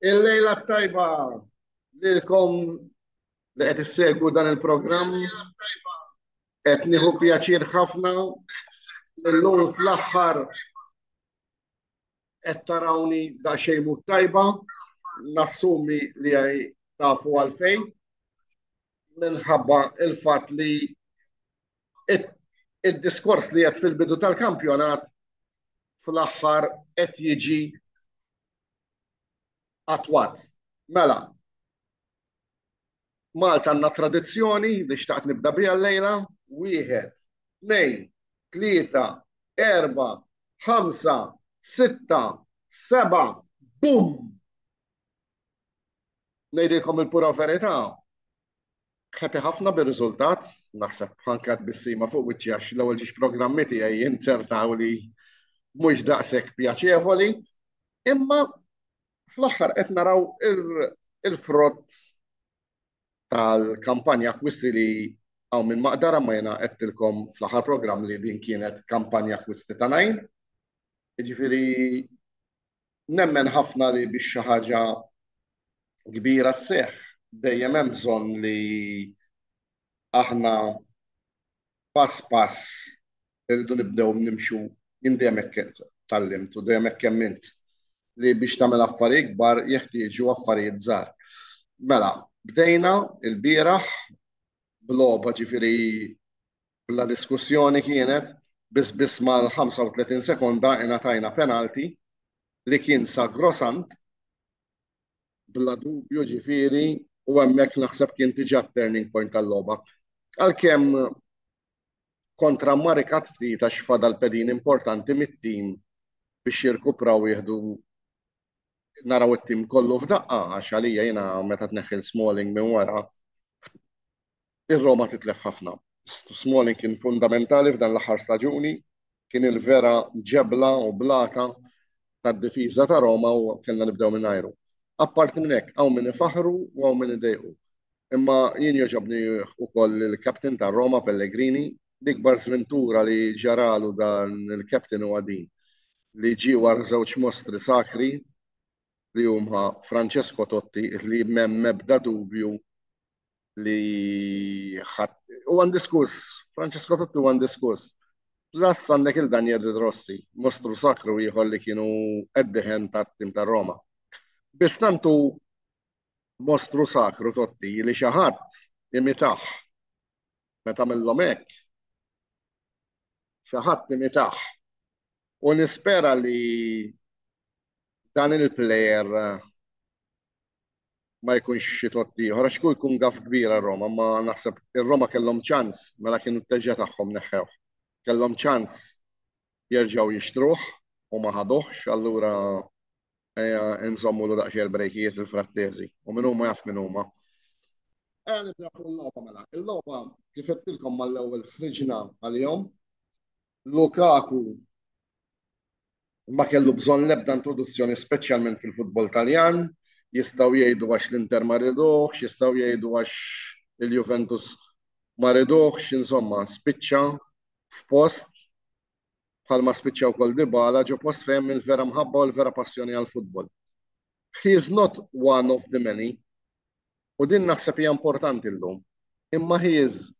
Il-lejla tajba lilkom li qed issegwu dan il-programm qed nieħu pjaċir ħafna illum fl-aħħar qed tarawni daqsxejn mhux tajba, nassumi li tafu għalfejn minħabba il-fatt li id-diskors li qed fil-bidu tal-kampjonat fl-aħħar qed jiġi attwat. Mela, Malta għandna tradizzjoni li xtaqt nibda biha llejla, 1, 2, 3, 4, 5, 6, 7, bum! Ngħidilkom il-pura verità. Ħepi ħafna bir-riżultat, naħseb ħankat bis-sima fuq wiċċi għax l-ewwel ġiex programmi tiegħi jinsertaw li mhux daqshekk pjaċevoli, imma fl-aħħar qed naraw il-frott tal-kampanja akkwisti li għaw minn maqdara ma jena għettilkom fl-aħħar program li din kienet kampanja akkwisti ta' najn. Ġifiri, nemmen ħafna li biex xi ħaġa kbira sseħħ dejjem hemm bżonn li aħna pass pass irridu nibdew nimxu jien dejjem hekk tallimt u dejjem hekk kemmint li biex tagħmel affarijiet kbar jeħtieġu affarijiet żgħar. Mela, bdejna il-bieraħ b'logħba ġifieri bla diskussjoni kienet biss mal-35 sekonda ingħatajna penalti li kien sagrosant bla dubju ġifieri u hemmhekk naħseb kien diġà turning point tal-logħba. Għalkemm kontra Marikat ftit għax fadal pedin importanti mit-tim biex jirkupraw jieħdu naraw it-tim kollu f'daqqa għax għalija jiena meta tneħħil Smalling minn wara ir-Roma titlef ħafna. Smalling kien fundamentali f'dan l-aħħar staġuni, kien il-vera ġebla u blata tad-difiża ta' Roma u kellna nibdew minn ajru. Apparti minn hekk hawn min ifaħru u hawn min idejqu. Imma jien jogħġobni wkoll il-kapten ta' Roma Pellegrini, l-ikbar żventura li ġaralu dan il-kapten huwa din li ġie wara żewġ mostri sakri li huma Francesco Totti li m'hemm ebda dubju li u għandiskuss, Francesco Totti u għandiskuss. Plus għandek il-Daniel Rossi, mostru sakru ieħor li kienu qeddiħen tat-tim tar-Roma. Biss tantu mostru sakru Totti li xi ħadd imitaħ meta millhom hekk. Xi ħadd imitaħ. U nispera li dan il-plejer ma jkunx xi Totti ieħor għax jkun gaf kbira Roma, ma naħseb ir-Roma kellhom ċans mela kienu t-teġġa tagħhom neħħew. Kellhom ċans jerġgħu jixtruh u ma ħaduhx, allura nżommu lu daqsxejn il-brejkijiet il-frattesi u min huma jaf min huma. Nibda fuq il-logħba mela. Il-logħba kif qedtilkom mal-ewwel ħriġna għal-jom. Lukaku ma kellu bżonn l-ebda introduzzjoni speċjalment fil-futbol Taljan, jistgħu jgħidu għax l-Inter ma ridux, jistgħu jgħidu għax il-Juventus ma ridux, insomma, spiċċa f'post bħalma spiċċa wkoll Dybala ġo post fejn il-vera mħabba u l-vera passjoni għall-futbol. He is not one of the many, u din naħseb hija importanti llum. Imma he is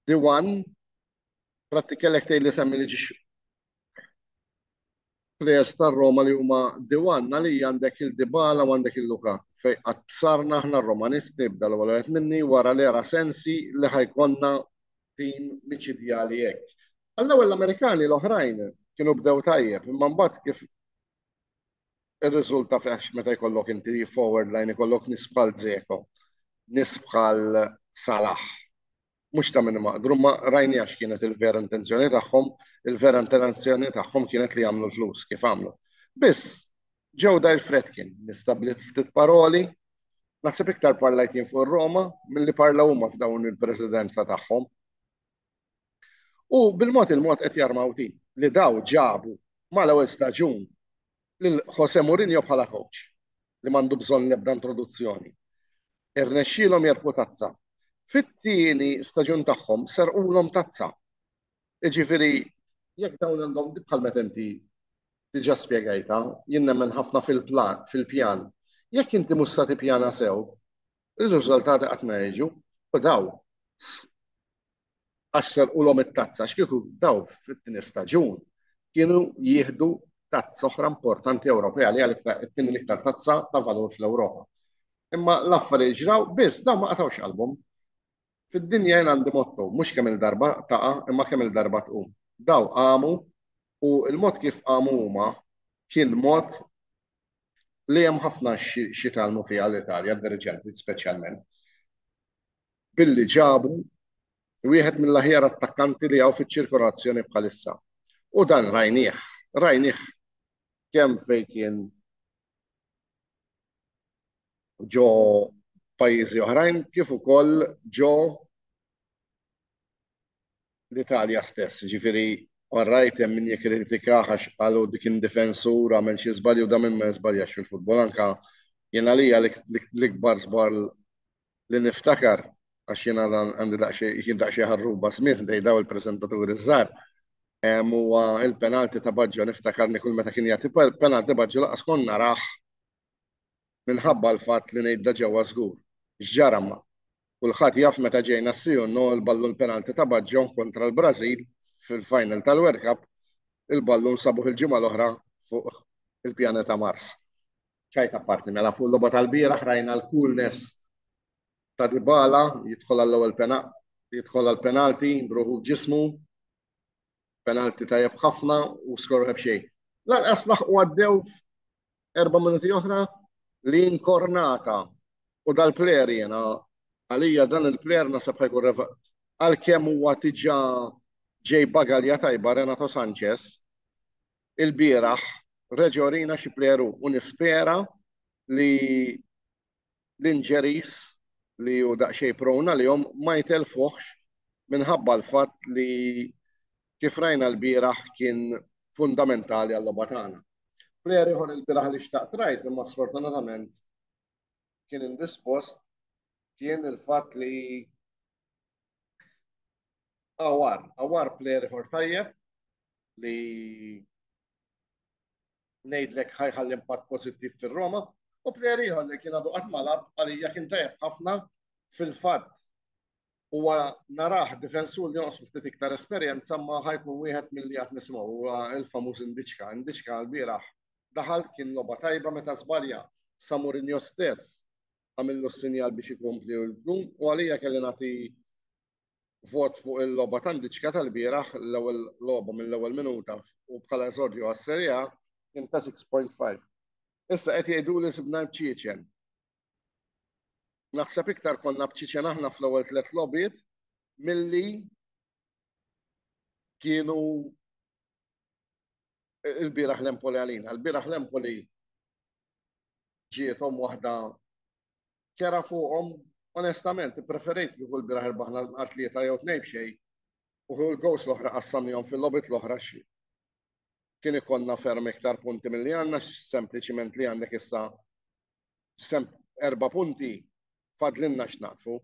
the one, prattikellek tgħid li semmi li ġiex players tar-Roma li huma the one għalija għandek il-Dybala u għandek il-Lukaku. Fejn qatt bsarna aħna r-Romanisti nibda l-ewwel qed minni wara l-era Sensi li ħajkonna tim miċidjali hekk. Għall-ewwel l-Amerikani l-oħrajn kienu bdew tajjeb, imma mbagħad kif ir-riżulta f'għax meta jkollok inti forward line ikollok nisbħal Dzeko, nisbħal Salah. Mhux ta' min maqdru ma rajni għax kienet il-vera intenzjoni tagħhom, il-vera intenzjoni tagħhom kienet li jagħmlu l-flus kif għamlu. Biss, ġew dar Fredkin, nistablit ftit paroli, naħseb iktar parlajt jien fuq Roma milli parlaw huma f'dawn il-presidenza tagħhom. U bil-mod il-mod qed jarmawti li daw ġabu mal-ewwel staġun lil Jose Mourinho bħala coach li m'għandu bżonn l-ebda introduzzjoni. Irnexxielhom jerbu tazza. Fit-tieni staġun tagħhom serqulhom tazza. Jiġifieri jekk dawn għandhom bħal meta inti diġà spjegajta, jien nemmen ħafna fil-pjan. Jekk inti mhux sa tippjana sew, ir-riżultati qatt ma jiġu u daw għax serqulhom it-tazza x'kieku daw fit-tieni staġun kienu jieħdu tazza oħra importanti Ewropea li għal it-tieni l-iktar tazza ta' valur fl-Ewropa. Imma l-affarijiet ġraw biss daw ma qatawx qalbhom. Fid-dinja jien għandi motto, mhux kemm il-darba taqa' imma kemm il-darba tqum. Daw qamu u l-mod kif qamu huma kien mod li hemm ħafna xi talmu fiha l-Italja, d-diriġenti speċjalment. Billi ġabu wieħed mill-aħjar attakkanti li hawn fiċ-ċirkolazzjoni bħalissa. U dan rajnieh kemm fejn kien ġo pajjiżi oħrajn kif ukoll ġo l-Italja stess. Ġifieri rajt hemm min jikkritikah għax qalu dik indifensur għamel xi żbalji u da minn ma żbaljax fil-futbol anke jien għalija l-ikbar żball li niftakar għax jiena għandi daqsxejn ħarruba smih dej daw il-preżentaturi żgħar huwa il-penalti ta' Baġġo niftakarni kull meta kien jagħti penalti Baġġo laqas konna narah minħabba l-fatt li ngħid da ġewwa żgur. X'ġara ma kulħadd jaf meta ġejna s-sijunno l-ballu l-penalti ta' Baġġo kontra l-Brażil fil-final tal-World Cup, il-ballu nsabuh il-ġimgħa l-oħra fuq il-pjaneta Mars. ċajta parti mela fuq l-logħba tal-bieraħ rajna l-coolness ta' Dybala jidħol għall-penalti bruħu b'ġismu, penalti tajjeb ħafna u skorħeb xejn. Lanqas laħqu għaddew 4 minuti oħra li inkornata u dal-plejer jiena għalija dan il-plejer nasab ħajkun għalkemm huwa tiġà ġej bagalja tajba Renato Sanchez il-bieraħ reġorina xi plejeru u nispera li l-inġeris li hu daqsxejn prona li ma jitelfuħx minħabba l-fatt li kif rajna l-bieraħ kien fundamentali għall-logħba tagħna. Plejer ieħor il-bieraħ li xtaqt rajt imma sfortunatament kien indispost kien il-fatt li Awar plejer ieħor tajjeb li ngħidlek ħajħalli impatt pożittiv fir-Roma u plejer ieħor li kien għadu qatt ma lab għalija kien tajjeb ħafna fil-fatt huwa narah difensur li jonqos ftit iktar esperjenza ma ħajkun wieħed milli qed nisimgħu huwa l-famuż Indiċka. Indiċka l-bieraħ daħal kien logħba tajba meta żbalja sa Mourinho stess għamillu s-sinjal biex ikompli l-gun u għalija kelli nagħti vot fuq il-logħba ta' Indiċka tal-bieraħ l-ewwel logħba mill-ewwel minuta u bħala eżordju għas-Serja kien ta' 6.5. Issa qed jgħiduli sibna b'ċieċen. Naħseb iktar konna bċiċen aħna fl-ewwel 3 logħbiet milli kienu il-bieraħ l-Empoli għalina. Il-bieraħ l-Empoli ġiethom waħda kera fuqhom onestament preferejt li kull bieraħ irbaħna l-tlieta jew 2 b'xejn u l-gows l-oħra qassamnihom fil-logħbiet l-oħra kien ikollna ferm iktar punti milli għandna sempliċiment li għandek issa 4 punti fadlinna x'naqfu.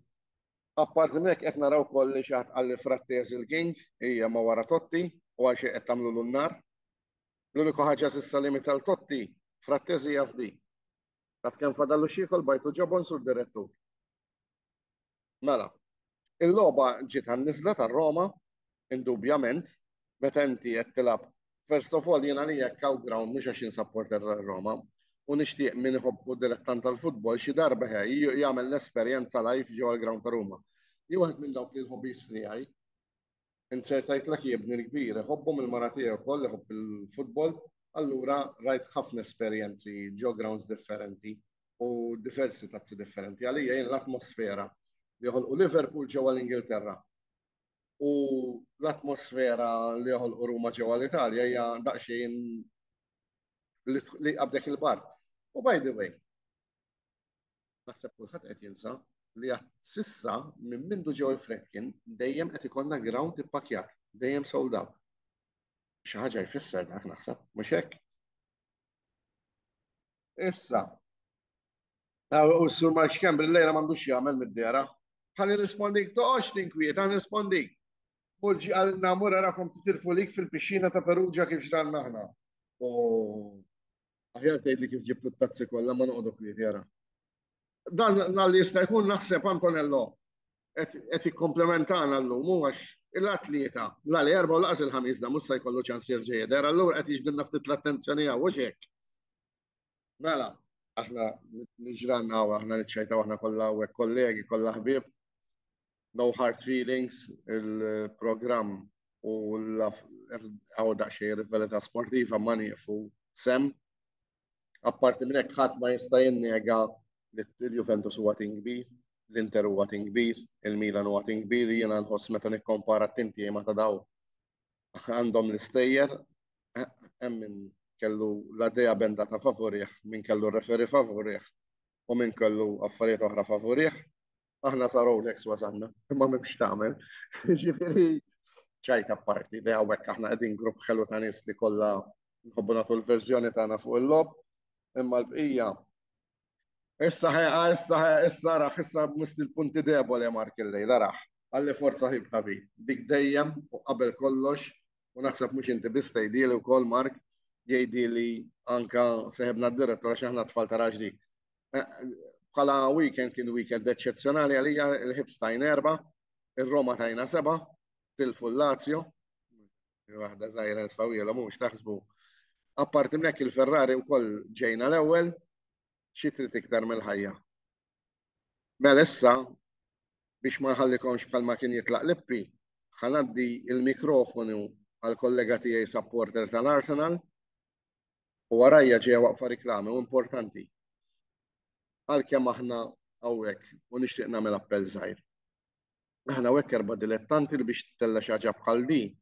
Apparti minn hekk qed naraw kolli xi ħadd qalli Frattesi il-King hija ma wara Totti u għal xi qed tagħmlu l-nar. L-uniku ħaġa s'issa limit tal-Totti Frattesi hija f'di. Taf kemm fadallu xieħol bajtu ġobon sur direttur. Mela, il-logħba ġiet għan-niżla tar-Roma indubjament meta inti qed tilab first of all jiena li jekk ground mhux għax insapporter Roma u nixtieq min iħobbu dilettant tal-futbol xi darba jagħmel l-esperjenza live ġewwa l-ground ta' Ruma. Jien waħed minn dawk li l-hobbies tiegħi insertajtlek jibni l-kbir, iħobbhom il-mara tiegħu wkoll iħobb il-futbol, allura rajt ħafna esperjenzi ġew grounds differenti u diversi tazzi differenti. Għalija jien l-atmosfera li joħolqu Liverpool ġewwa l-Ingilterra u l-atmosfera li joħolqu Ruma ġewwa l-Italja hija daqsxejn li qabdek il-bar. U by the way, naħseb kulħadd qed jinsa li għat sissa minn mindu ġew il-Fredkin dejjem qed ikollna ground ippakjat, dejjem sold out. Xi ħaġa jfisser dak naħseb, mhux hekk? Issa, u s-sur Mark Campbell lejla m'għandux jagħmel mid-dera. Ħalli rispondik toqgħodx tinkwiet, ħan rispondik. Mulġi għal namur rakom titirfu lik fil-pixxina ta' Perugia kif ġranna aħna. Aħjar tgħidli kif ġibtu t-tazzi kollha ma noqogħdu kwiet jara. Dan li jista' jkun naħseb Antonello qed jikkomplementana llum mhu għax il-atleta l-għali erba' u laqas il-ħamis da mhux se jkollu ċans jerġa' jeder, allura qed jiġbdilna ftit l-attenzjoni hawn mhux hekk. Mela, aħna niġranna u aħna niċċajtaw aħna kollha hawnhekk kollegi, kollha ħbieb. No hard feelings, il-programm u l-għaw daqxej rivelita sportiva ma nieqfu sem. Apparti minn hekk ħadd ma jista' jinnega li l-Juventus huwa tim kbir, l-Inter huwa tim kbir, il-Milan huwa tim kbir, jiena nħoss meta nikkompara t-tinti ma ta' daw għandhom l-istejjer, hemm min kellu l-għaddejja benda ta' favorih, min kellu referi favorih u min kellu affarijiet oħra favorih. Aħna sa Rolex wasanna, imma m'hemmx tagħmel. Ġifieri ċajta parti li hawnhekk aħna qegħdin grupp ħelu ta' nies li kollha nħobbu nagħtu l-verżjoni tagħna fuq il-lob, imma l-bqija. Issa raħ, issa misti l-punti deboli Mark illejla raħ. Għalli forza ħibħabi. Dik dejjem u qabel kollox, u naħseb mhux inti biss tgħidili wkoll Mark, jgħidili anka seħebna d-direttor għax aħna tfal tara ġdik. Bħala weekend kien weekend eċċezzjonali għalija il-ħibs tajna 4, il-Roma tajna 7, tilfu l-Lazio, waħda żgħira tfawila mhux taħsbu. Apparti minn hekk il-Ferrari wkoll ġejna l-ewwel, xi trid iktar mill-ħajja. Mela issa biex ma nħallikomx bħalma kien jitlaq Lippi, ħanaddi il-mikrofonu għal kollega tiegħi supporter tal-Arsenal u warajja ġejja waqfa riklami u importanti. Għalkemm aħna hawnhekk u nixtieq nagħmel appell żgħir. Aħna hawnhekk erba' dilettanti li biex titella xi ħaġa bħal din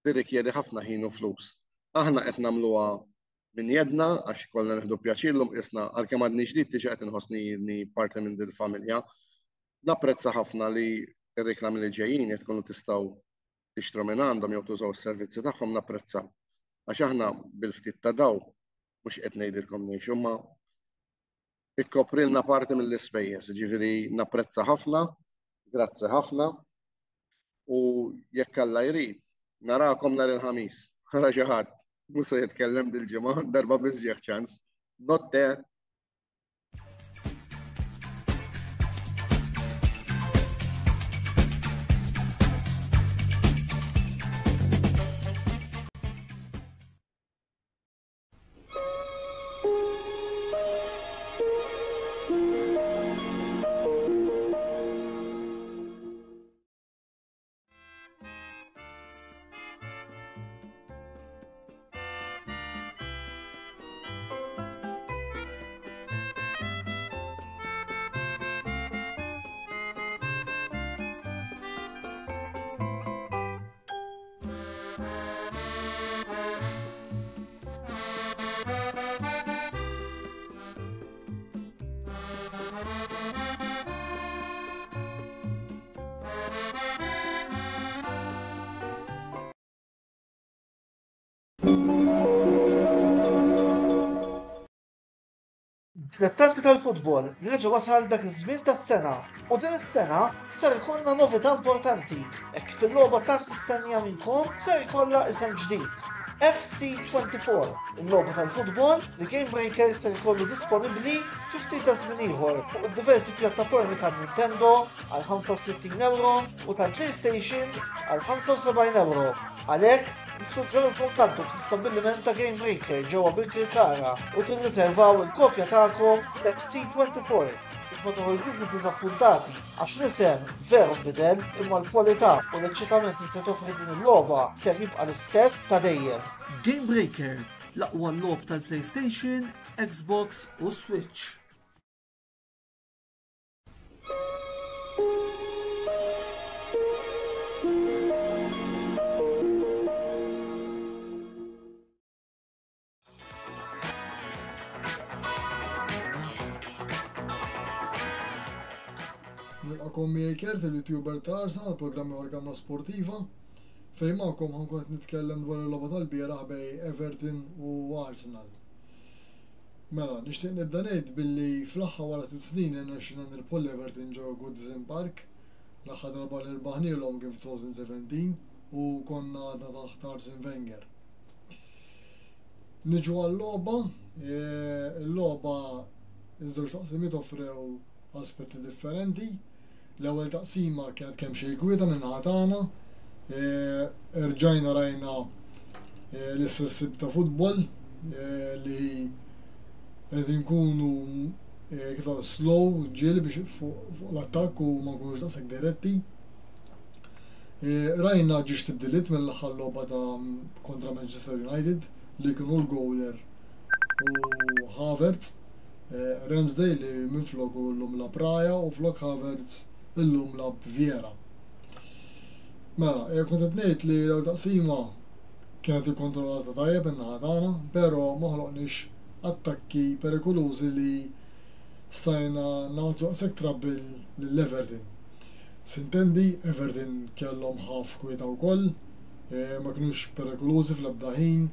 tirrikjedi ħafna ħin u flus. Aħna qed nagħmluha minn jedna għax kollha nieħdu pjaċirlhom isna għalkemm għadni ġdid tiġi qed inħossni parti minn din il-familja. Napprezza ħafna li r-riklami li ġejjin qed tkunu tistgħu tixtru minn għandhom jew tużaw is-servizzi tagħhom napprezza. Għax aħna bil-ftit ta' daw mhux qed ngħidilkom ngħixu ma ikkoprilna parti mill-ispejjeż, ġifieri napprezza ħafna, grazzi ħafna u jekk Alla jrid narakom nhar il-ħamis. Ara xi ħadd mhux se jitkellem dil-ġimgħa darba biss ġieħ ċans. Notte. Dilettanti tal-futbol, nirġa' wasal dak iż-żmien tas-sena u din is-sena ser ikollna novità importanti hekk fil-logħba tant mistennija minnkom ser ikollha isem ġdid. FC24, il-logħba tal-futbol li Game Breaker ser ikollu disponibbli fi ftit ta' żmien ieħor fuq id-diversi pjattaformi tan-Nintendo għal €65 u tal-PlayStation għal €75. Għalhekk nissuġġerulkom tgħaddu fl-istabilliment ta' Game Breaker ġewwa bil-Kirkara u tirriservaw il-kopja tagħkom FC24 biex ma toħorġux diżappuntati għax l-isem veru nbidel imma l-kwalità u l-eċċitament li se toffri din il-logħba ser jibqa' l-istess ta' dejjem. Game Breaker, l-aqwa logħob tal-PlayStation, Xbox u Switch. Nilqakom Maker tal-YouTuber ta' Arsenal, programmi għal kamra sportiva. Fejn magħkom ħankun qed nitkellem dwar il-logħba tal-bieraħ bej Everton u Arsenal. Mela, nixtieq nibda ngħid billi fl-aħħar wara 3 snin irnexxina nirpoll Everton ġew Goodison Park, l-aħħar darba li rbaħnielhom kien f'2017 u konna għadna taħt Arsene Wenger. Niġu għall-logħba, il-logħba iż-żewġ taqsimiet offrew aspetti differenti. L-ewwel taqsima kienet kemm xejn kwieta minn naħa tagħna. Rġajna rajna l-istess tip ta' futbol li qed inkunu kif slow ġieli biex fuq l-attakk u ma nkunux daqshekk diretti. Rajna ġiex tibdiliet mill-aħħar logħba ta' kontra Manchester United li kienu l-goaler u Havertz. Ramsdale li minflok l-lum la Praja u flok Havertz l-lum la Vieira. Mela, kont qed ngħid li l-taqsima kienet ikkontrollata tajjeb in-naħa tagħna, però ma ħloqniex attakki perikolużi li stajna nagħtu daqshekk trabbil lill-Everton. Sintendi, Everton kellhom ħaf kwieta wkoll, ma kinux perikolużi fl-ebda ħin.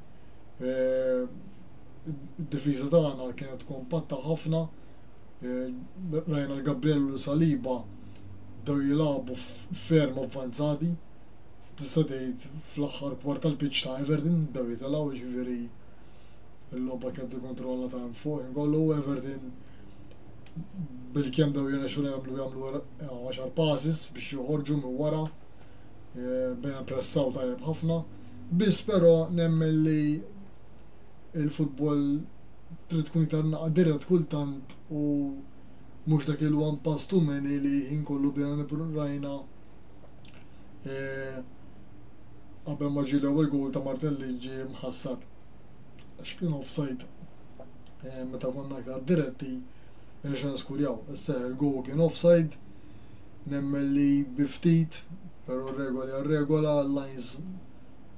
Id-difiża tagħna kienet kompatta ħafna, rajna l-Gabriel u Saliba bdew jilagħbu ferm avvanzati. Tista' tgħid fl-aħħar kwart tal-pitch ta' Everton bdew jitilgħu, jiġifieri l-logħba kienet ikkontrollata hemm fuq inkollu Everton bil-kemm bdew jagħmlu 10 passes biex joħorġu minn wara, bejn pressaw tajjeb ħafna, biss però nemmen li il-futbol trid tkun iktar naqdiret kultant u mhux dak il-one pass too many li ħin kollu bdejna rajna qabel ma ġie l-ewwel gowl ta' Martinelli ġie mħassar għax kien offside. Meta konna aktar diretti irnexxa niskurjaw. Issa il-gowl kien offside, nemmen li biftit, però regola regola l-lines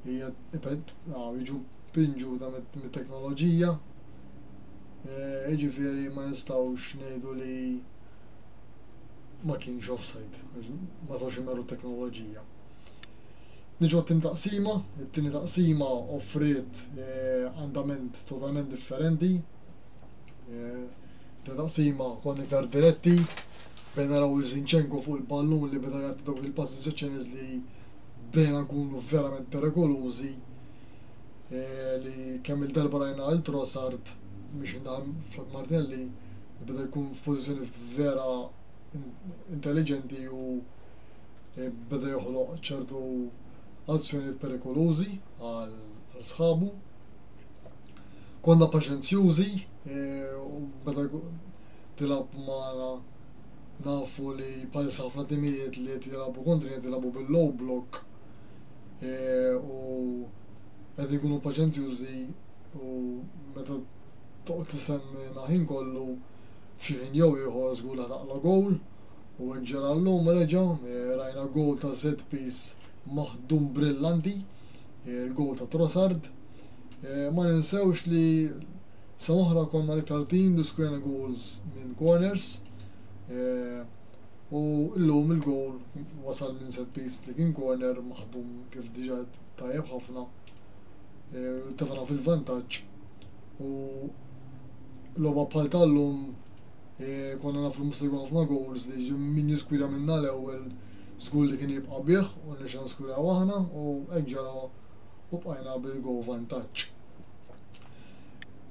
hija jiġu pinġu ta' mit-teknoloġija, jiġifieri ma nistgħux ngħidu li ma kienx offside, ma tawx imerru t-teknoloġija. Niġu għat-tieni taqsima, it-tieni taqsima offriet andament totalment differenti. Tieni taqsima konna iktar diretti, bejn naraw il-Zinchenko fuq il-ballun li beda jagħti dawk il-passi ġeċċeniż li bdejna nkunu verament perikolużi. Li kemm il-darba rajna għal Trossard biex indaħam flok Martinelli li beda jkun f'pożizzjoni vera intelligenti u beda joħloq ċertu azzjonijiet perikolużi għal sħabu. Konna paċenzjużi u beda tilab magħna nafu li bħalissa ħafna timijiet li qed jilagħbu kontri qed jilagħbu bil-low block u qed ikunu paċenzjużi u meta toqgħod tistenna ħin kollu f'xi ħin jew ieħor żgur taqla gowl u hekk ġara llum reġa' rajna gowl ta' set piece maħdum brillanti, il-gowl ta' Trossard. Ma ninsewx li sa oħra konna l-iktar tim li skurjana goals minn corners u llum il-gowl wasal minn set piece li kien corner maħdum kif diġà tajjeb ħafna. Tefana fil-vantaġġ u l-logħba bħal tal-lum konna nafu musta jkun ħafna goals li min jiskwira minna l-ewwel żgur li kien jibqa' bih u nixan skwiraw aħna u hekk ġara u bqajna bil-goal vantaġġ.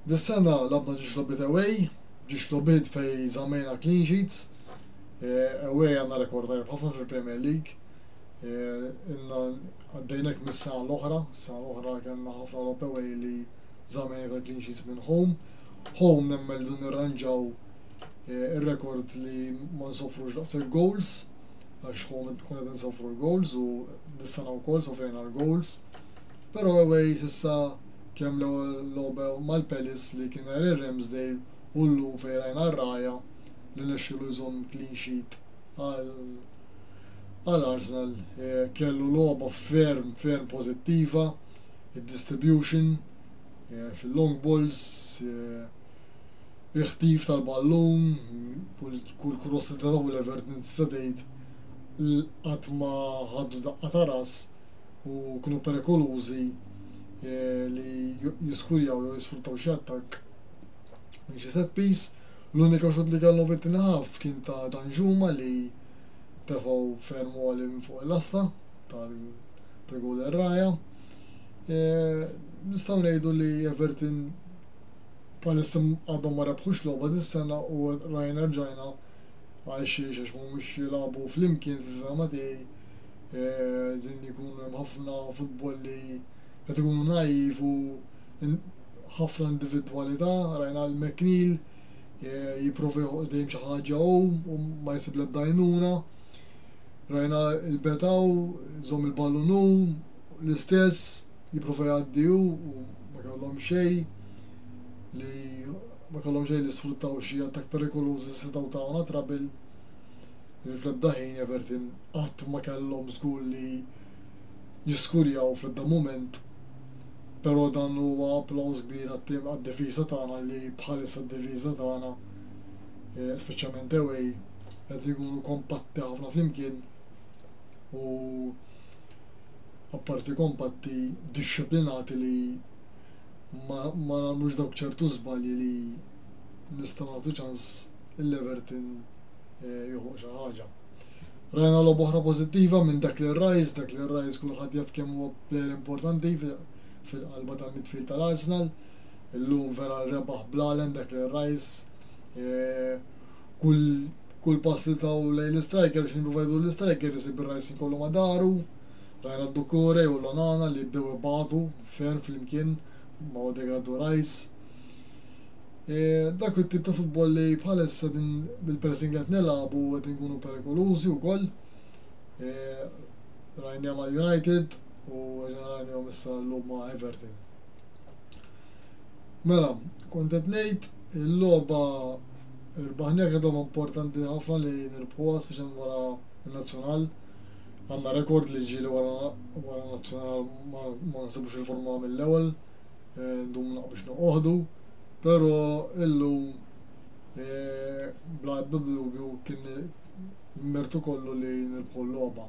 Dis-sena labna ġiex logħbiet away, ġiex logħbiet fejn żammejna clean sheets, away għandna rekord tajjeb ħafna fil-Premier League. Għaddejnek mis-sena l-oħra, s-sena l-oħra kellna ħafna lob away li żammejna clean sheets minn home. Home nemmel dun irranġaw ir-rekord li ma nsofrux daqshekk goals, għax home konna qed nsofru l-goals u dis-sena wkoll sofrejna l-goals. Però away s'issa kemm l-ewwel logħba mal-Palace li kien nhar ir-Ramsdale u llum fejn rajna r-Raja li nexxielu jżomm clean sheet għal Arsenal. Kellu logħba ferm pożittiva, id-distribution fil-long balls il-ħtif tal-ballun, kull cross li tagħu l-Everton tista' tgħid qatt ma ħaddu daqqa ta' ras u kienu perikolużi li jiskurjaw jew jisfruttaw xi attakk minn xi set piece. L-unika xut li kellu fit-tieni ħaf kien ta' Danjuma li tefgħu ferm għali minn fuq l-asta tal-gol ir-raja. Nistgħu ngħidu li Everton bħalissa għadhom ma rebħux logħba dis-sena u rajna rġajna għal xiex mhumiex jilagħbu flimkien fil-fema tiegħi din ikun hemm ħafna futbol li qed ikunu naiv u ħafna individwalità, rajna l-McNeil jipprovi dejjem xi ħaġa u ma jsib l-ebda għajnuna. Rajna l-Betaw żomm il-ballun l-istess jipprovi jgħaddi u ma kellhom xejn li sfruttaw xi attakk perikolużi setgħu tagħna trabil li fl-ebda ħin Everton qatt ma kellhom żgur li jiskurjaw fl-ebda mument, però dan huwa applaws kbir għad-difiża tagħna li bħalissa d-difiża tagħna speċjalment away qed ikunu kompatti ħafna flimkien u apparti kompatti dixxiplinati li ma nagħmlux dawk ċertu żbalji li nistgħu nagħtu ċans l-Everton joħloq xi ħaġa. Rajna logħba oħra pożittiva minn Declan Rice kulħadd jaf kemm huwa plejer importanti fil-qalba tal-midfield tal-Arsenal. Illum vera rebaħ bl-Allen Declan Rice. Kull pass li taw lejn l-striker x'in provajdu l-striker isib ir-Rice inkollu ma daru. Rajna d-Dukure u l-Onana li bdew ibagħtu ferm flimkien ma' Odegaard u Rice. Dak it-tip ta' futbol li bħalissa din bil-pressing li qed nilagħbu qed inkunu perikolużi wkoll. Rajna ma' United u rajna issa llum ma' Everton. Mela, kont qed ngħid il-logħba irbaħnija kedhom importanti ħafna li nirbħuha speċjalment wara n-nazzjonal. Għandna rekord li ġieli wara nazzjonal ma nsibux il-forma mill-ewwel, ndum biex noqogħdu, però illum bla dubju kien mertu kollu li nirbħu l-logħba.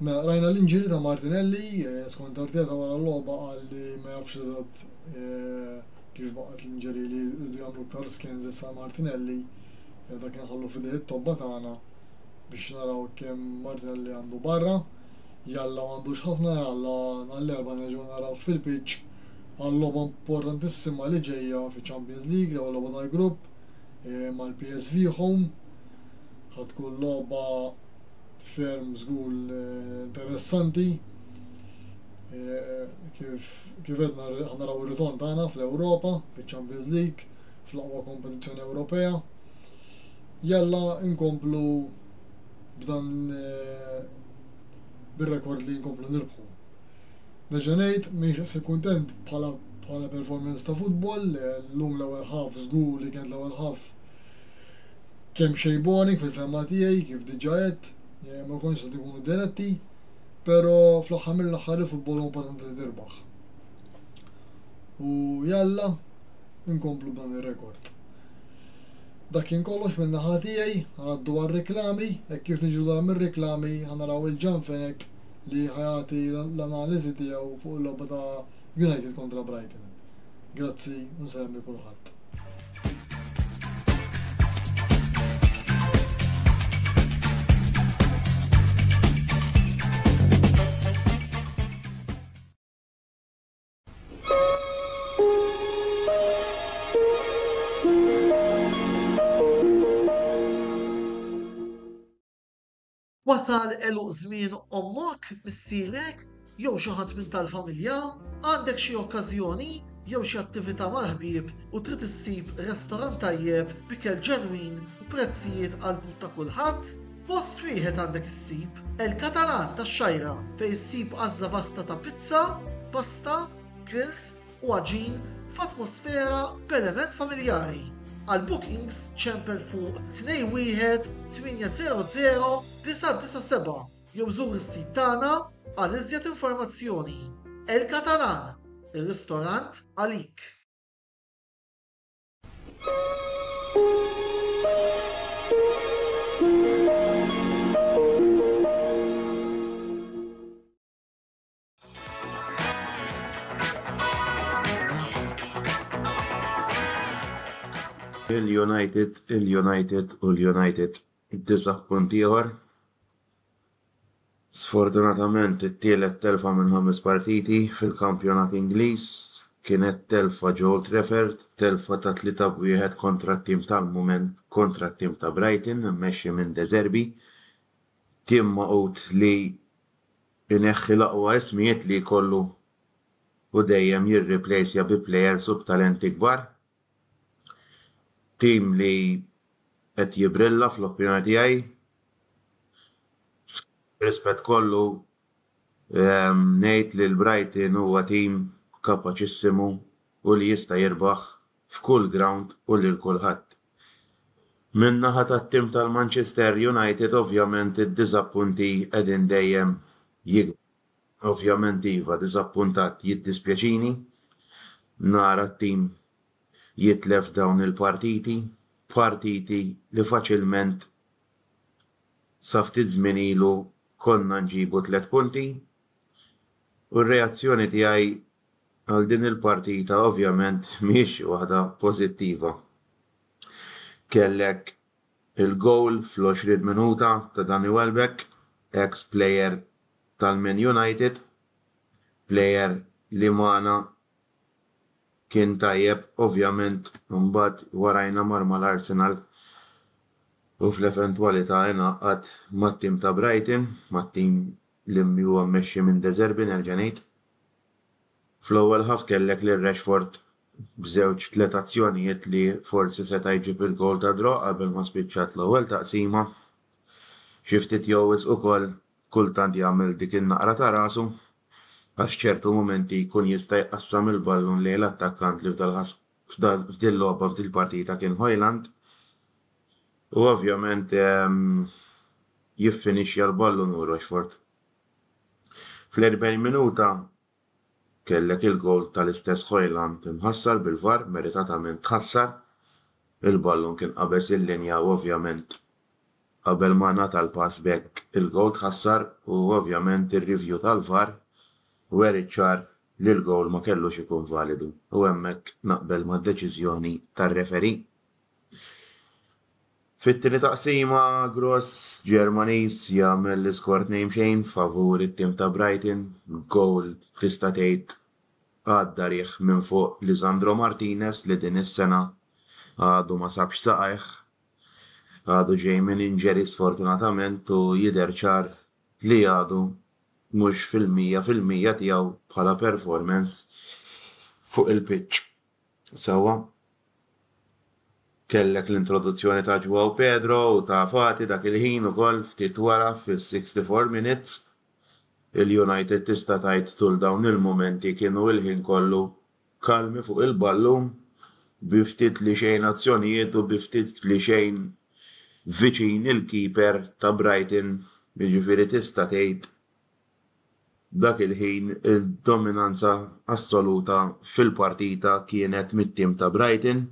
Rajna l-inġiri ta' Martinelli, skont Arteta wara l-logħba qal li ma jafx eżatt kif baqgħet l-inġiri li rridu jagħmlu iktar scans issa Martinelli, dak kien ħallu fidejh it-tobba tagħna biex naraw kemm Martinelli għandu barra. Jalla m'għandux ħafna, jalla nall-erba' nerġgħu narawh fil-pitch għal logħba importantissima li ġejja fiċ-Champions League jew logħba tal-grupp mal-PSV home. Ħadd tkun logħba ferm żgur interessanti. Kif qedna naraw ir-ritorn tagħna fl-Ewropa, fiċ-Champions League, fl-aqwa kompetizzjoni Ewropea. Jalla inkomplu b'dan bir-rekord li nkomplu nirbħu. Neġa' ngħid m'iniex kuntent bħala performance ta' futbol, llum l-ewwel ħaf żgur li kienet l-ewwel ħaf kemm xejn boring fil-fehma tiegħi kif diġà qed, ma konx qed ikunu diretti, però fl-aħħar mill-aħħar il-futbol huwa importanti li tirbaħ. U jalla inkomplu b'dan ir-rekord. Dak kien kollox minn naħa tiegħi, għaddu għar-riklami, hekk kif niġu dara mir-riklami ħanaraw il-ġanfenek li ħajati l-analiżi tiegħu fuq il-logħba ta' United kontra Brighton. Grazzi u nsellem lil kulħadd. Wasal eluq żmien ommok, missierek, jew xi ħadd minn tal-familja, għandek xi okkażjoni jew xi attività mal-ħbieb u trid issib restorant tajjeb b'ikel ġenwin u prezzijiet qalbut ta' kulħadd? Post wieħed għandek issib El-Katalan tax-Xajra fejn issib għażla vasta ta' pizza, pasta, grills u għaġin f'atmosfera b'element familjari. Għal bookings ċempel fuq 21 800 997 jew żur is-sit tagħna għal iżjed informazzjoni. El-Katalan, ir-ristorant għalik. Il-United u l-United 9 punti ieħor. Sfortunatament it-tielet telfa minn 5 partiti fil-kampjonat Ingliż kienet telfa ġo Old Trafford, telfa ta' 3-1 kontra t-tim tal-mument kontra t-tim ta' Brighton, mmexxi minn De Zerbi. Tim maqut li ineħħi l-aqwa ismijiet li jkollu u dejjem jirreplacja bi plejers u b'talenti kbar. Tim li qed jibrilla fl-opinjoni tiegħi. Rispett kollu ngħid li l-Brighton huwa tim kapaċissimu u li jista' jirbaħ f'kull ground u lil kulħadd. Min-naħa tat-tim tal-Manchester United ovvjament id-diżappunti qegħdin dejjem jikbru. Ovvjament iva diżappuntat jiddispjaċini nara t-tim jitlef dawn il-partiti li faċilment sa ftit żmien ilu konna nġibu 3 punti u r-reazzjoni tiegħi għal din il-partita ovvjament mhix waħda pożittiva. Kellek il-gowl fl-20 minuta ta' Danny Welbeck, ex-player tal-Man United, player li magħna kien tajjeb ovvjament mbagħad warajna marma l-Arsenal u fl-eventwalità ingħaqad mat-tim ta' Brighton, mat-tim li huwa mmexxi minn De Zerbi nerġa' ngħid. Fl-ewwel ħaf kellek lil Rashford b'żewġ 3 azzjonijiet li forsi seta' jġib il-gowl ta' draw qabel ma spiċċat l-ewwel taqsima. Xi ftit jowwis ukoll kultant jagħmel dik in-naqra ta' rasu għax ċertu mumenti jkun jista' jqassam il-ballun lejn l-attakkant li f'din logħba f'din partita kien Hojland. U ovvjament jiffinixxa l-ballun u Rashford. Fl-40 minuta kellek il-gowl tal-istess Hojland imħassar bil-VAR, meritatament tħassar. Il-ballun kien qabeż il-linja u ovvjament qabel ma ngħata l-pass back il-gowl tħassar u ovvjament ir-review tal-VAR weri ċar li l-gowl ma kellux ikun validu u hemmhekk naqbel mad-deċiżjoni tar-referi. Fit-tieni taqsima Gross Ġermaniż jagħmel l-iskort nejn xejn favur it-tim ta' Brighton, gowl tista' tgħid għadda rieħ minn fuq Lisandro Martinez li din is-sena għadu ma sabx saqajh, għadu ġej minn injury sfortunatament u jidher ċar li għadu mhux fil-mija tiegħu bħala performance fuq il-pitch. Sewwa kellek l-introduzzjoni ta' Joao Pedro u ta' Fati dak il-ħin ukoll ftit wara fis-64 minutes. Il-United tista' tgħid tul dawn il-mumenti kienu l-ħin kollu kalmi fuq il-ballun bi ftit li xejn azzjonijiet u bi ftit li xejn viċin il-keeper ta' Brighton, jiġifieri tista' tgħid dak il-ħin il-dominanza assoluta fil-partita kienet mit-tim ta' Brighton.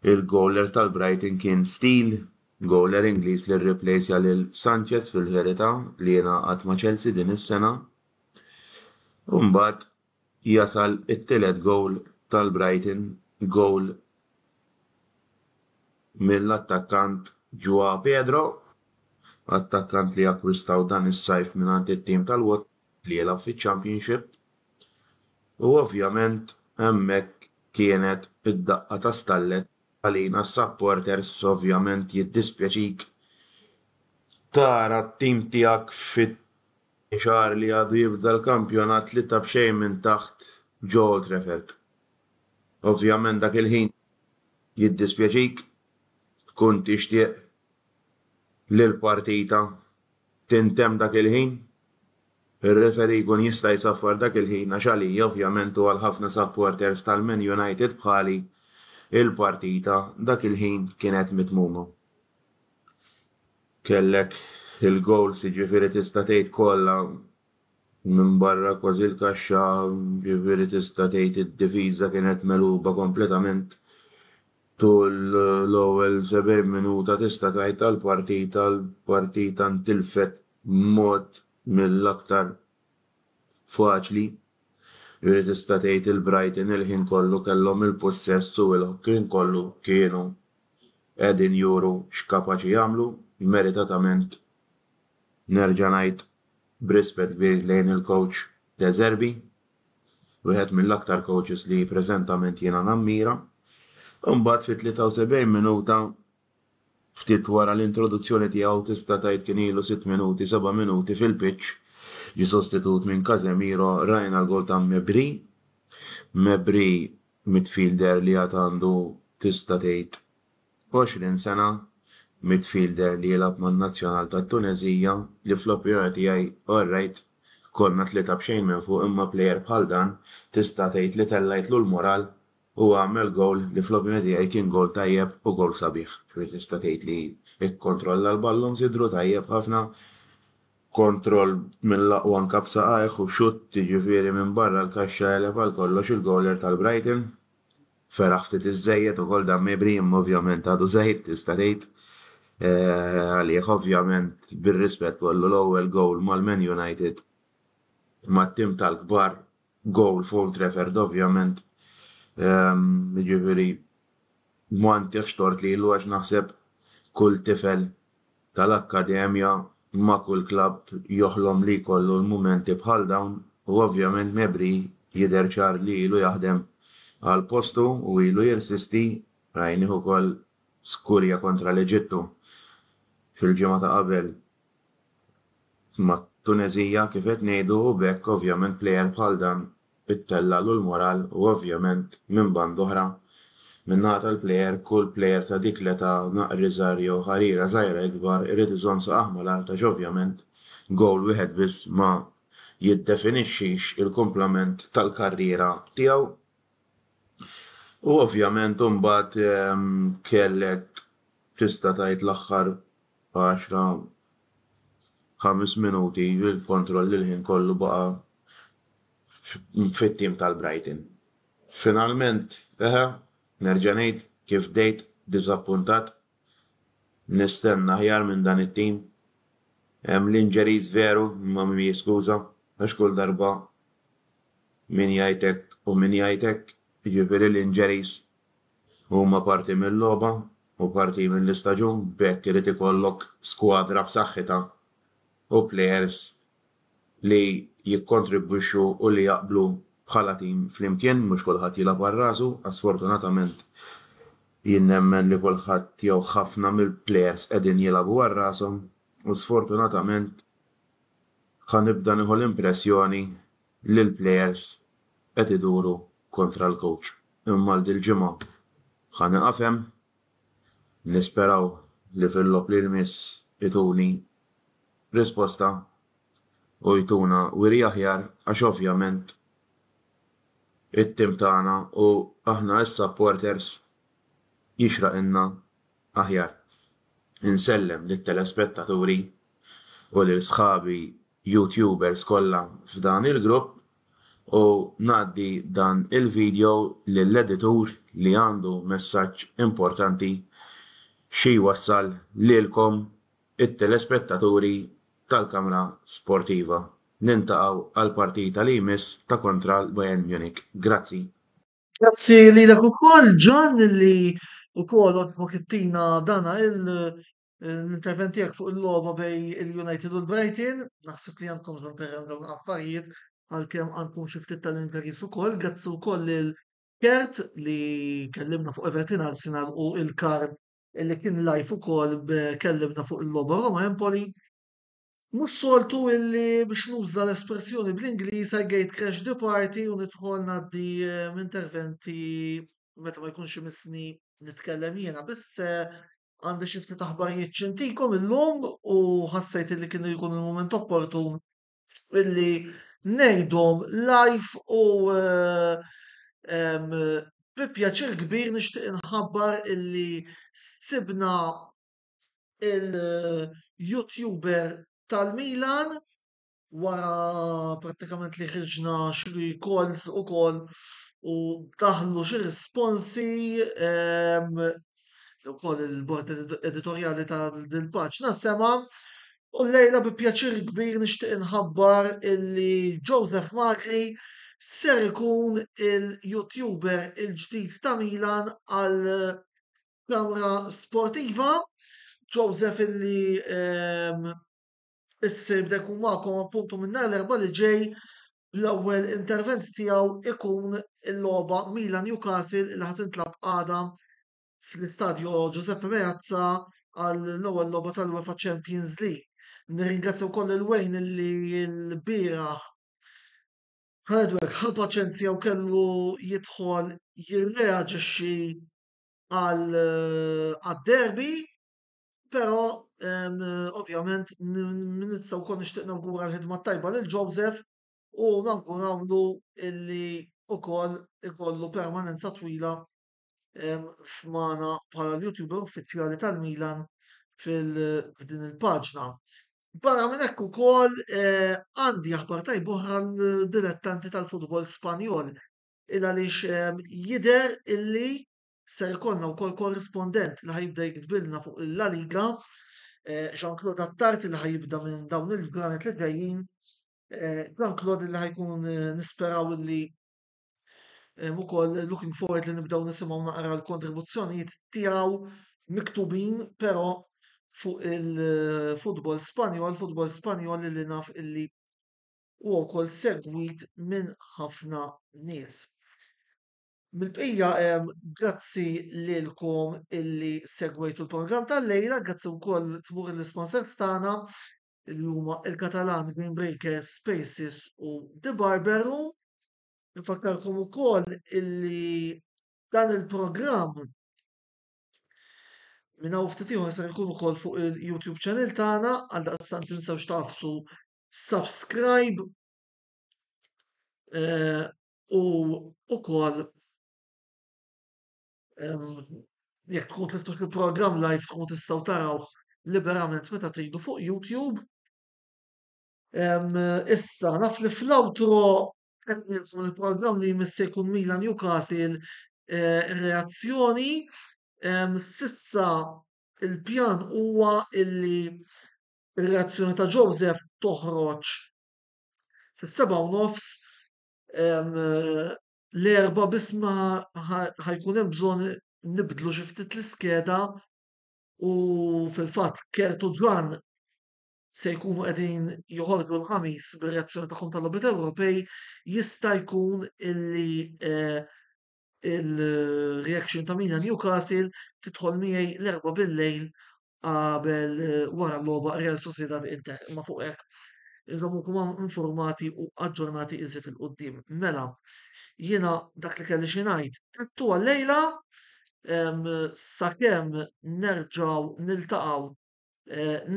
Il-goaler tal-Brighton kien Steele, goaler Ingliż li rreplacja lil Sanchez fil-verità li jingħaqad ma' Chelsea din is-sena. U mbagħad jasal it-tielet gowl tal-Brighton, gowl mill-attakkant Joao Pedro, attakkant li akkwistaw dan is-sajf mingħand it-tim tal-Watford li jilgħab fiċ-Championship. U ovvjament hemmhekk kienet id-daqqa ta' stallet għalina s-supporters ovvjament jiddispjaċik tara t-tim tiegħek fit-xahar li għadu jibda l-kampjonat li ta' b'xejn minn taħt ġo Old Trafford. Ovvjament dak il-ħin jiddispjaċik tkun tixtieq li l-partita tintemm dak il-ħin. Ir-referi jkun jista' jsaffar dak il-ħin għax għalija ovvjament u għal ħafna supporters tal-Man United bħali il-partita dak il-ħin kienet mitmuma. Kellek il-goals jiġifieri tista' tgħid kollha minn barra kważi l-kaxxa, jiġifieri tista' tgħid id-difiża kienet megħluba kompletament. Tul l-ewwel 70 minuta tista' tgħid l-partita ntilfet mod mill-aktar faċli. Jrid tista' tgħid il-Brighton il-ħin kollu kellhom il-possess u l-ħin kollu kienu qegħdin juru x'kapaċi jagħmlu, meritatament nerġa' ngħid b'rispett kbir lejn il-coach De Zerbi, wieħed mill-aktar coaches li preżentament jiena nammira. Imbagħad fi 73 minuta ftit wara l-introduzzjoni tiegħu tista' tgħid kien ilu 6 minuti, 7 minuti fil-pitch ġi sostitut minn Casemiro, rajna l-gol ta' Mebri midfielder li għad għandu tista' tgħid 20 sena, midfielder li jilgħab man-Nazzjonal tat-Tunezija li fl-opinjoni tiegħi alright konna 3-0 minn fuq imma plejer bħal dan tista' tgħid li tellajtlu l-moral u għamel gol li fl-opinjoni tiegħi kien gol tajjeb u gol sabiħ. Tista' tgħid li ikkontrolla l-ballon sidru tajjeb ħafna, kontroll mill-aqwa nkabsa qajħ u xut tiġifieri minn barra l-kaxxa elef għal kollox il-goler tal-Brighton. Feraħ ftit iż-żejjed ukoll dan Mebri imma ovvjament għadu żejjed tista' tgħid għalih ovvjament bir-rispett kollu l-ewwel gowl mal-Man United mat-tim tal-kbar gowl fuq Trafford ovvjament jiġifieri m'għandix tort lilu għax naħseb kull tifel tal-akkademja ma' kull klabb joħlom li jkollu l-mumenti bħal dawn u ovvjament Mebri jidher ċar li ilu jaħdem għal postu u ilu jirsisti rajnih ukoll skurja kontra l-Eġittu fil-ġimgħa ta' qabel mat-Tunezija kif qed ngħidu u bekk ovvjament plejer bħal dan ittellalu l-moral u ovvjament minn band oħra minnaħa tal-plejer kull plejer ta' dik l-età naqri żgħar jew ħarira żgħira ikbar irid iżomm saqaħ mal-art għax ovvjament gowl wieħed biss ma jiddefinixxix il-kumplament tal-karriera tiegħu. U ovvjament imbagħad kellek tista' tgħid l-aħħar 10 5 minuti il-kontroll il-ħin kollu baqa' fit-tim tal-Brighton. Finalment, nerġa' ngħid kif bdejt diżappuntat, nistenna aħjar minn dan it-tim. Hemm l-injuries veru ma min jiskuża għax kull darba min jgħidlek u min jgħidlek, jiġifieri l-injuries huma parti mill-logħba u parti mill-istaġun bekk irid ikollok skwadra b'saħħitha u plejers li jikkontribwixxu u li jaqblu bħala tim flimkien mhux kulħadd jilgħab għal rasu, sfortunatament jien nemmen li kulħadd jew ħafna mill-plejers qegħdin jilagħbu għal rashom u sfortunatament ħanibda nieħu l-impressjoni li l-plejers qed iduru kontra l-coach. Imma l-ġimgħa ħaniqaf hemm nisperaw li fil-logħob li jmiss ituni risposta u jtuna wiri aħjar għax ovvjament it-tim tagħna u aħna s-supporters jixraqilna aħjar. Insellem lit-telespettaturi u lil sħabi YouTubers kollha f'dan il-grupp u ngħaddi dan il-video lill-editur li għandu messaġġ importanti xi jwassal lilkom it-telespettaturi tal-Kamra Sportiva. Nintaqgħu għal partita li jmiss ta' kontra l-Bayern Munich. Grazzi. Grazzi li dak ukoll John li ukoll pokettina dana l-intervent tiegħek fuq il-logħba bej il-United u l-Brighton. Naħseb li għandkom żamper dawn affarijiet għalkemm għandkom xi ftit tal-interess ukoll. Grazzi wkoll il-Kert li kellimna fuq Everton Arsenal u il-Kar li kien live ukoll kellimna fuq il-logħba Roma Empoli. Mhux soltu illi biex nuża l-espressjoni bl-Ingliż I gate crash the party u nidħol ngħaddi interventi meta ma jkunx imissni nitkellem jiena biss għandi xi ftit aħbarijiet xintikom illum u ħassejt illi kien jkun il-mument opportun illi ngħidhom live u bi pjaċir kbir nixtieq inħabbar illi sibna il-YouTuber tal-Milan wara prattikament li ħriġna xi calls ukoll u daħlu xi responsi ukoll il-bord editorjali tal-paġna sema u llejla bi pjaċir kbir nixtieq inħabbar illi Joseph Magri ser ikun il-YouTuber il-ġdid ta' Milan għal kamra sportiva, Joseph illi issa jibda jkun magħkom appuntu minn nhar l-erba' li ġej l-ewwel intervent tiegħu ikun il-logħba Milan Newcastle li ħatintlab għada fl-istadju Giuseppe Meazza għall-ewwel logħba tal-UEFA Champions League. Nirringrazzja wkoll il-Wayne illi l-bieraħ ħadwek ħal paċenzja u kellu jidħol jirreaġixxi għal-derby, però ovvjament nistgħu wkoll nixtieq nawgura l-ħidma tajba lil Joseph u nawgurawlu illi wkoll ikollu permanenza twila f'mana bħala l-YouTuber uffiċjali tal-Milan f'din il-paġna. Barra minn hekk ukoll għandi aħbar tajba oħra l-dilettanti tal-futbol Spanjol il għaliex jidher illi ser ikollna wkoll korrispondent li ħajibda jiktbilna fuq il-La Liga, Jean-Claude Attard li ħajibda minn dawn il-ġranet li ġejjin, Jean-Claude li ħajkun nisperaw illi ukoll looking forward li nibdew nisimgħu naqra l-kontribuzzjonijiet tiegħu miktubin, però fuq il-futbol Spanjol li naf illi huwa wkoll segwit minn ħafna nies. Mill-bqija grazzi lilkom illi segwejtu l-programm tal-lejla, grazzi wkoll tmur l-sponsors tagħna li huma il-Katalan Green Breakers, Spaces u The Barber Room. Nfakkarkom ukoll illi dan il-programm minn hawn ftit ieħor se jkun ukoll fuq il-YouTube channel tagħna għal daqstant tinsewx tafsu subscribe u ukoll jekk tkun tiftux il-programm live tkun tistgħu tarawh liberament meta tridu fuq YouTube. Issa naf li fl-outro il-programm li jmiss jkun Milan Newcastle reazzjoni. Sissa il-pjan huwa illi ir-reazzjoni ta' Joseph toħroġ fis-7:30 l-erba' biss ma ħajkun hemm bżonn nibdlu xi ftit l-iskeda u fil-fatt Kertu Ġwan se jkunu qegħdin joħorġu l-ħamis bir-reazzjoni tagħhom tal-logħbiet Ewropej, jista' jkun illi il-reaction ta' Milan Newcastle tidħol miegħi l-erba' bil-lejl qabel wara l-logħba Real Sociedad Inter, ma fuq hekk inżommukom informati u aġġornati iżjed il-qudiem. Mela, jiena dak li kelli xi ngħid trittu għal-lejla sakemm nerġgħu niltaqgħu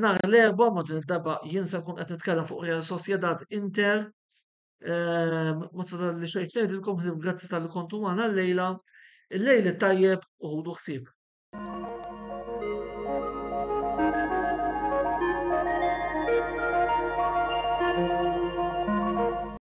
nhar l-erba' ma din id-darba jien se nkun qed nitkellem fuq Real Sociedad Inter. Ma tfadal li xejn ngħidilkom grazzi tal-li kontu magħna l-lejla. Il-lejl tajjeb u ħudu ħsieb.